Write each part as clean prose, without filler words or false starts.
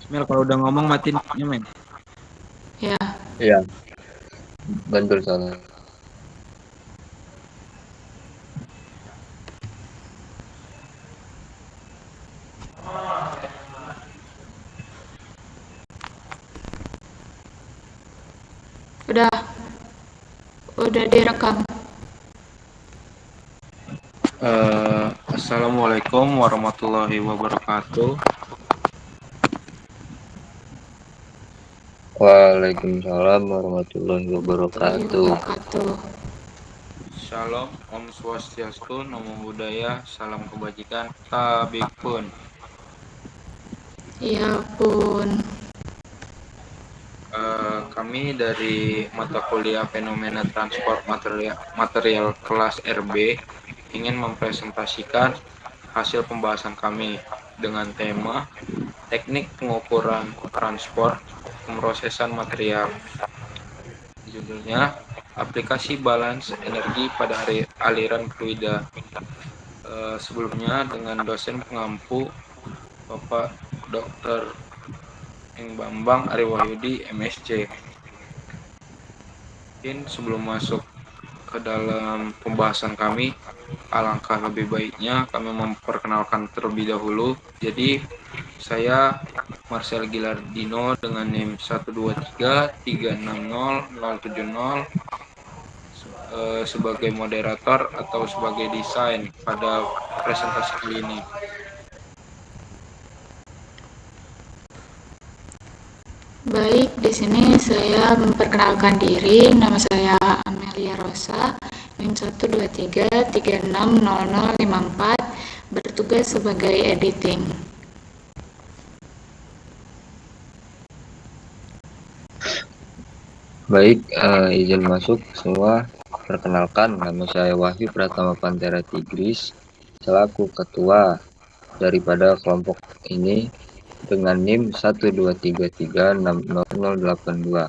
Mel, kalau udah ngomong matiin ya, men. Ya, Iya, betul soalnya. udah udah direkam. Assalamualaikum warahmatullahi wabarakatuh. Waalaikumsalam warahmatullahi wabarakatuh. Wabarakatuh. Shalom, Om Swastiastu, Namo Buddhaya, salam kebajikan, tabikpun. Ya pun. Kami dari mata kuliah Fenomena Transport Material kelas RB ingin mempresentasikan hasil pembahasan kami dengan tema teknik pengukuran transport pemrosesan material. Judulnya aplikasi balance energi pada aliran fluida. Sebelumnya dengan dosen pengampu Bapak Dr. Eng Bambang Ari Wahyudi MSc. Mungkin sebelum masuk ke dalam pembahasan kami, alangkah lebih baiknya kami memperkenalkan terlebih dahulu. Jadi saya Marcel Gilardino dengan NIM 123360070 sebagai moderator atau sebagai desain pada presentasi kali ini. Baik, di sini saya memperkenalkan diri. Nama saya Amelia Rosa, NIM 123360054, bertugas sebagai editing. Baik, izin masuk semua. Perkenalkan, nama saya Wahyu Pratama Pantera Tigris, selaku ketua daripada kelompok ini dengan NIM 123360082.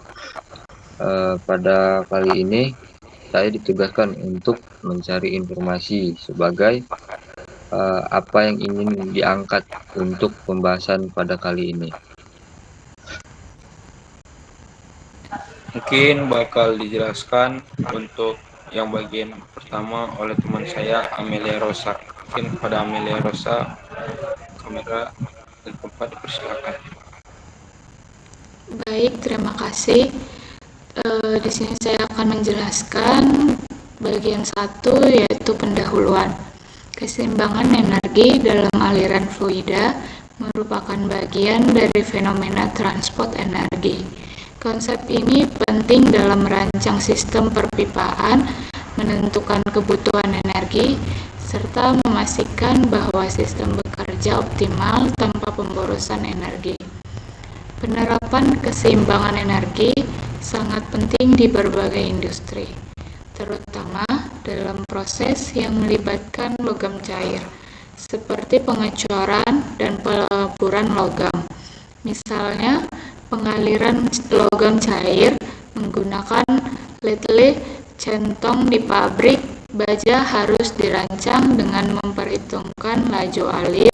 Pada kali ini saya ditugaskan untuk mencari informasi sebagai apa yang ingin diangkat untuk pembahasan pada kali ini. Mungkin bakal dijelaskan untuk yang bagian pertama oleh teman saya Amelia Rosa. Mungkin kepada Amelia Rosa, kamera dan tempat dipersilakan. Baik, terima kasih. Di sini saya akan menjelaskan bagian 1, yaitu pendahuluan. Keseimbangan energi dalam aliran fluida merupakan bagian dari fenomena transport energi. Konsep ini penting dalam merancang sistem perpipaan, menentukan kebutuhan energi, serta memastikan bahwa sistem bekerja optimal tanpa pemborosan energi. Penerapan keseimbangan energi sangat penting di berbagai industri, terutama dalam proses yang melibatkan logam cair, seperti pengecoran dan peleburan logam. Misalnya, pengaliran logam cair menggunakan ledle centong di pabrik baja harus dirancang dengan memperhitungkan laju alir,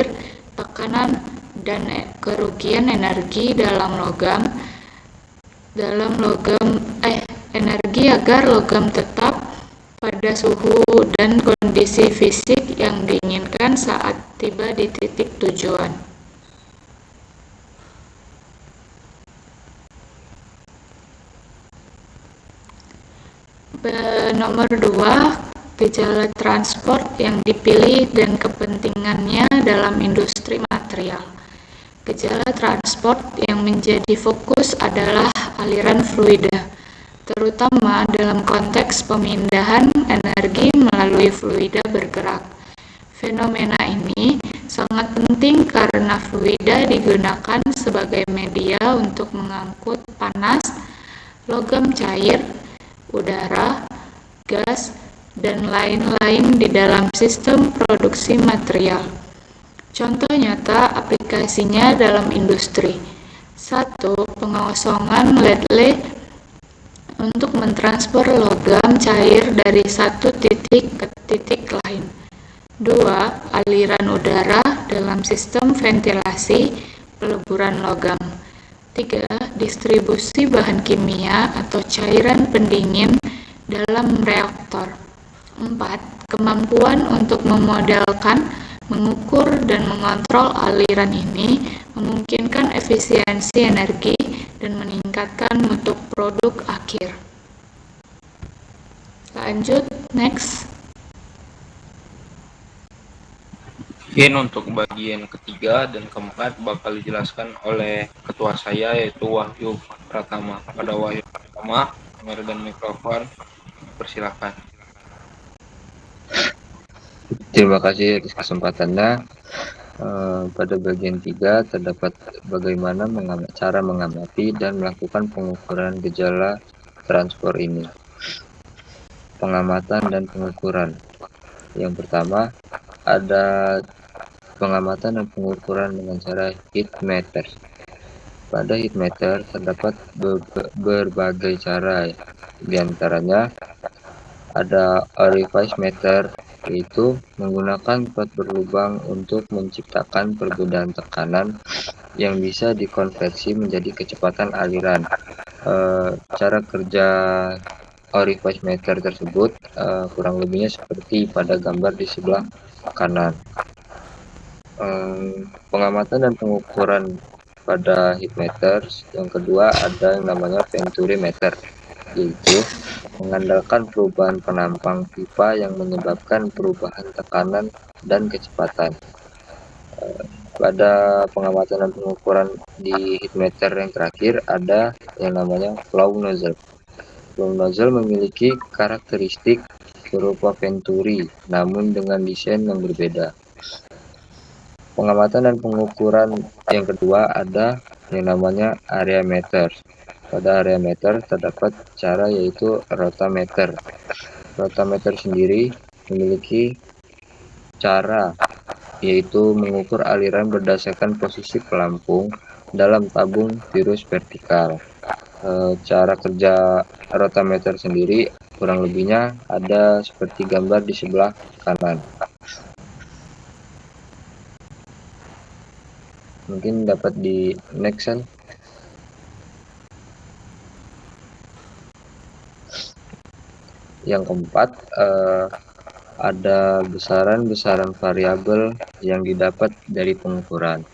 tekanan, dan kerugian energi energi agar logam tetap pada suhu dan kondisi fisik yang diinginkan saat tiba di titik tujuan. Nomor 2, gejala transport yang dipilih dan kepentingannya dalam industri material. Gejala transport yang menjadi fokus adalah aliran fluida, terutama dalam konteks pemindahan energi melalui fluida bergerak. Fenomena ini sangat penting karena fluida digunakan sebagai media untuk mengangkut panas, logam cair, udara, gas, dan lain-lain di dalam sistem produksi material. Contoh nyata aplikasinya dalam industri. 1. Pengosongan ledle untuk mentransfer logam cair dari satu titik ke titik lain. 2. Aliran udara dalam sistem ventilasi peleburan logam. 3. Distribusi bahan kimia atau cairan pendingin dalam reaktor. 4. Kemampuan untuk memodelkan, mengukur, dan mengontrol aliran ini memungkinkan efisiensi energi dan meningkatkan mutu produk akhir. Lanjut, next. Mungkin untuk bagian ketiga dan keempat bakal dijelaskan oleh ketua saya, yaitu Wahyu Pratama. Pada Wahyu Pratama, kamera dan mikrofon, persilakan. Terima kasih atas kesempatannya. Pada bagian 3 terdapat bagaimana cara mengamati dan melakukan pengukuran gejala transport ini. Pengamatan dan pengukuran. Yang pertama, ada pengamatan dan pengukuran dengan cara heat meter. Pada heat meter terdapat berbagai cara, di antaranya ada orifice meter, yaitu menggunakan pot berlubang untuk menciptakan perbedaan tekanan yang bisa dikonversi menjadi kecepatan aliran. Cara kerja orifice meter tersebut kurang lebihnya seperti pada gambar di sebelah kanan. Pengamatan dan pengukuran pada heat meter yang kedua ada yang namanya venturi meter, yaitu mengandalkan perubahan penampang pipa yang menyebabkan perubahan tekanan dan kecepatan. Pada pengamatan dan pengukuran di heat meter yang terakhir ada yang namanya flow nozzle. Flow nozzle memiliki karakteristik berupa venturi, namun dengan desain yang berbeda. Pengamatan dan pengukuran yang kedua ada yang namanya area meter. Pada area meter terdapat cara yaitu rotameter. Rotameter sendiri memiliki cara yaitu mengukur aliran berdasarkan posisi pelampung dalam tabung virus vertikal. Cara kerja rotameter sendiri kurang lebihnya ada seperti gambar di sebelah kanan. Mungkin dapat di next. Yang keempat, ada besaran-besaran variabel yang didapat dari pengukuran.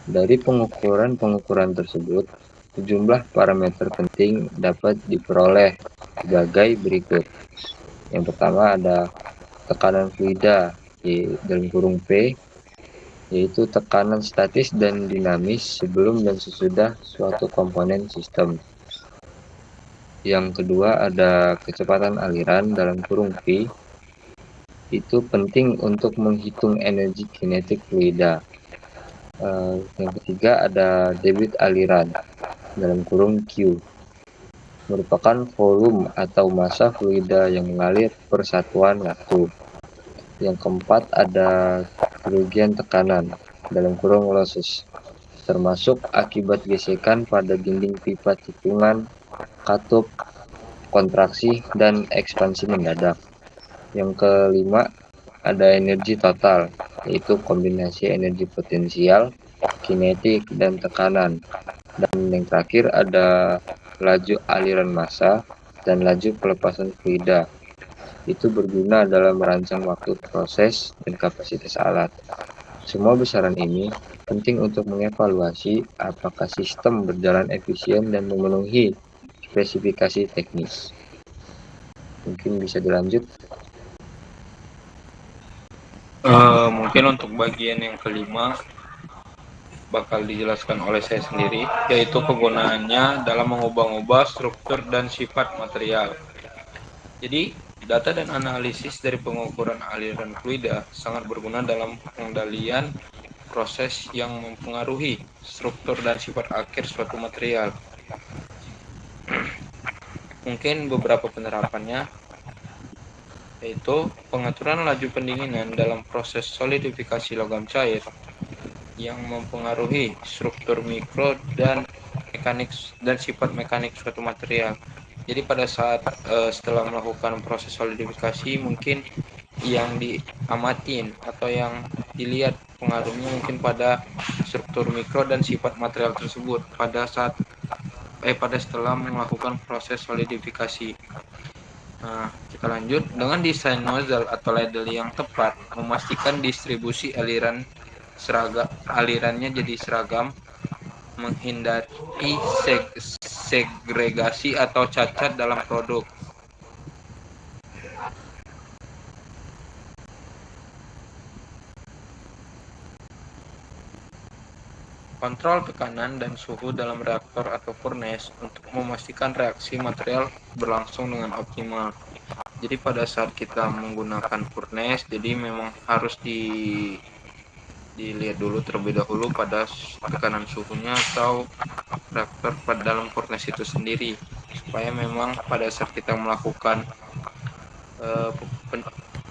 Dari pengukuran tersebut, sejumlah parameter penting dapat diperoleh sebagai berikut. Yang pertama ada tekanan fluida dalam kurung P, yaitu tekanan statis dan dinamis sebelum dan sesudah suatu komponen sistem. Yang kedua ada kecepatan aliran dalam kurung V, itu penting untuk menghitung energi kinetik fluida. Yang ketiga ada debit aliran dalam kurung Q, merupakan volume atau massa fluida yang mengalir per satuan waktu. Yang keempat ada kerugian tekanan dalam kurung losses, termasuk akibat gesekan pada dinding pipa tikungan, katup, kontraksi, dan ekspansi mendadak. Yang kelima ada energi total, yaitu kombinasi energi potensial, kinetik, dan tekanan. Dan yang terakhir ada laju aliran massa dan laju pelepasan fluida. Itu berguna dalam merancang waktu proses dan kapasitas alat. Semua besaran ini penting untuk mengevaluasi apakah sistem berjalan efisien dan memenuhi spesifikasi teknis. Mungkin bisa dilanjut. Mungkin untuk bagian yang kelima bakal dijelaskan oleh saya sendiri, yaitu kegunaannya dalam mengubah-ubah struktur dan sifat material. Jadi, data dan analisis dari pengukuran aliran fluida sangat berguna dalam pengendalian proses yang mempengaruhi struktur dan sifat akhir suatu material. Mungkin beberapa penerapannya, yaitu pengaturan laju pendinginan dalam proses solidifikasi logam cair yang mempengaruhi struktur mikro dan mekanik dan sifat mekanik suatu material. Jadi pada saat setelah melakukan proses solidifikasi, mungkin yang diamatin atau yang dilihat pengaruhnya mungkin pada struktur mikro dan sifat material tersebut pada setelah melakukan proses solidifikasi. Nah, kita lanjut dengan desain nozzle atau ladle yang tepat, memastikan distribusi alirannya jadi seragam, menghindari segregasi atau cacat dalam produk. Kontrol tekanan dan suhu dalam reaktor atau furnace untuk memastikan reaksi material berlangsung dengan optimal. Jadi pada saat kita menggunakan furnace, jadi memang harus dilihat dulu terlebih dahulu pada tekanan suhunya atau reaktor pada dalam furnace itu sendiri, supaya memang pada saat kita melakukan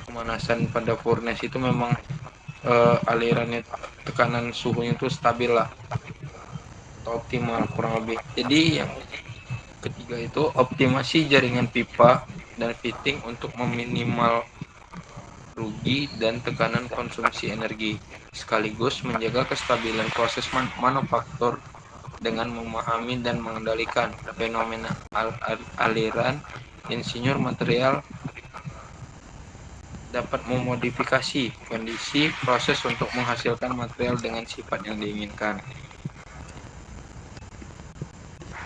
pemanasan pada furnace itu memang alirannya tekanan suhunya itu stabil lah atau optimal kurang lebih. Jadi yang ketiga itu optimasi jaringan pipa dan fitting untuk meminimal rugi dan tekanan konsumsi energi, sekaligus menjaga kestabilan proses manufaktur dengan memahami dan mengendalikan fenomena aliran. Insinyur material dapat memodifikasi kondisi proses untuk menghasilkan material dengan sifat yang diinginkan.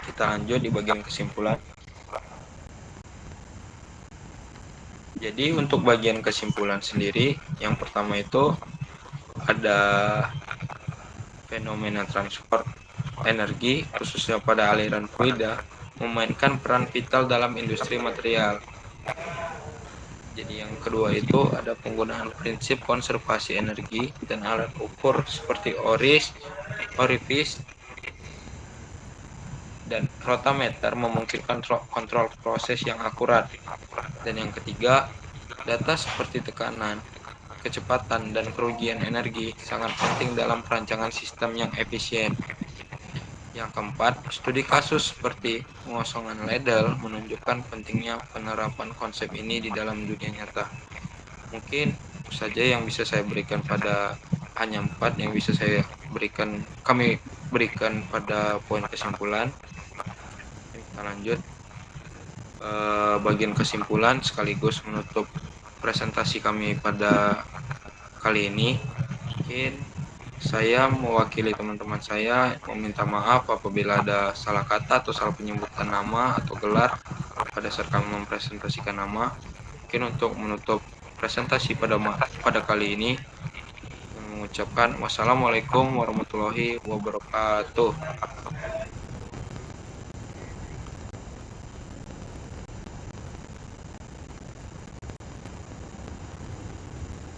Kita lanjut di bagian kesimpulan. Jadi untuk bagian kesimpulan sendiri, yang pertama itu ada fenomena transfer energi khususnya pada aliran fluida memainkan peran vital dalam industri material. Jadi yang kedua itu ada penggunaan prinsip konservasi energi dan alat ukur seperti orifis dan rotameter memungkinkan kontrol proses yang akurat. Dan yang ketiga, data seperti tekanan, kecepatan, dan kerugian energi sangat penting dalam perancangan sistem yang efisien. Yang keempat, studi kasus seperti pengosongan ladle menunjukkan pentingnya penerapan konsep ini di dalam dunia nyata. Mungkin itu saja yang bisa saya berikan hanya 4 yang bisa kami berikan pada poin kesimpulan. Kita lanjut bagian kesimpulan sekaligus menutup presentasi kami pada kali ini. Mungkin saya mewakili teman-teman saya meminta maaf apabila ada salah kata atau salah penyebutan nama atau gelar pada saat kami mempresentasikan nama. Mungkin untuk menutup presentasi pada kali ini, mengucapkan wassalamualaikum warahmatullahi wabarakatuh.